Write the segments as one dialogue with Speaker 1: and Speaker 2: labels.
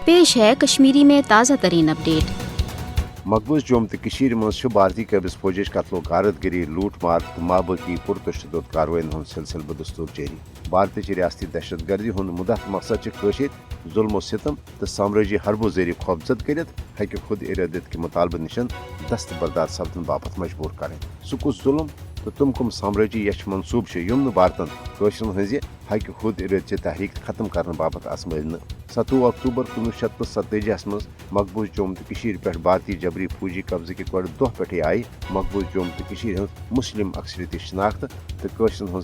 Speaker 1: पेश है कश्मीरी में ताज़ा तरीन अपडेट।
Speaker 2: मकबूज जोम तो मज भारतीय कबिस फौज कत्लो गारतगिरी लूट मार तो माबकी पुरतशद कार्रवाइन हूं सिलसिल बदस्तूर जारी। भारतीय रियासती दहशत गर्दी हूं मुदत मकसद जुल्म सितम तो साम्राजी हरबो जरिए खौफजद कर खुद इरादत के मुतालबे निशन दस्तबरदार सपदन बापत मजबूर करें। सह कुस जुल्म तो तुम कम साम्राजी यश मनसूब यम भारतन हज हक खुद इरादत तहरीक खत्म करने बापत आजमाय। 7 अक्टूबर 1947 मज मकबूज जोम तो पे भारतीय जबरी फौजी कब्जे के गो दह पे आई मकबूज जोम तो मुस्लिम अक्सरियत शनाख्त तो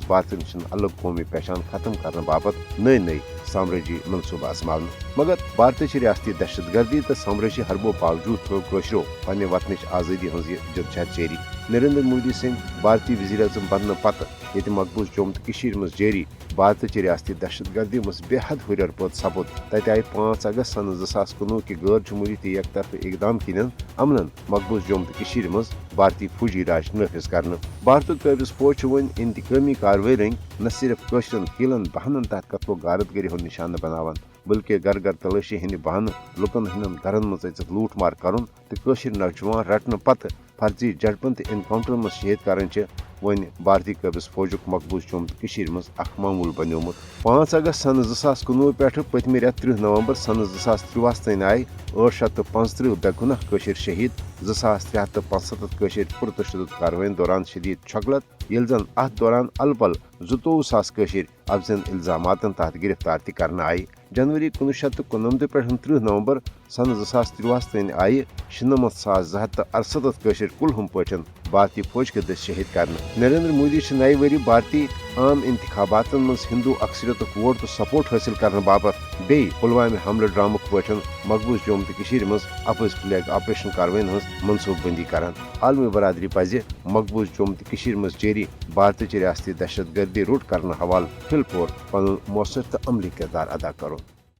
Speaker 2: भारतीय अलग कौमी पहचान खत्म करने बापत नई नई साम्राजी मनसूब आजमावन। मगर भारतीय रियासती दहशत गर्दी तो साम्राजी हरबो बावजूद थो कशरो पन्ने वतन आज़ादी हज जदोजहद जारी। नरेंद्र मोदी सिंह भारतीय वजीर अजम बनने पत ये मकबूज जोम तो मज जारी भारतीय रियासती दहशत गर्दी मज बेहद हुरर पद सपुद। तत आई 5 अगस्त सन 2019 के गैर जमहूरी तो एक तरफ इकदाम किन अमन मकबूज जोम तो मज भारतीय फौजी राज नाफिज कर। भारत कबिस फौज वन इंतकामी कार्रवाई रंग न सिर्फ कशरन हीलन बहनन तहत कत्लो गारतगिरी हूं निशान बनावान बल्कि घर घर तलाशी हंद बहान लुकन हंद घरन मज लूट मार कर तो नौजवान रटने पत फर्जी झड़पन तो इनकाउंटर मज शहीद कर वन भारतीय कबिस फौजुक मकबूज जोम तो मज मामूल बनोमुत। 5 अगस्त सन 2019 पे पतम रेत 30 नवंबर सन 2023 तन आय 835 बेगुनाह कशर शहीद 2375 पुरतशद कार्रवाइन दौरान शदीद छगलत ये जन अत दौरान अलपल 22,000 कशर अफजन इल्जामातन तहत गिरफ्तार कर आय। जनवरी 1999 पे 30 नवंबर सन 2023 तन आय 97,268 कशर कुलहम पचन भारतीय फौज के दस शहीद कर। नरेंद्र मोदी नए वरी भारतीय आम इंतखाबात मज हिंदू अक्सरियत वोट तो सपोर्ट हासिल करने बापत बे पुलवामा हमले ड्रामुक पे मकबूज जोम तो मज अपोज फ्लैग ऑपरेशन कार्रवाइन हज मनसूबबंदी कर। आलमी बरादरी पज मकबूज जोम तो मज जारी भारतीय रियासती दहशत गर्दी रुट करने हवाल फिलपोर पन मौसर तो अमली किरदार अदा करो।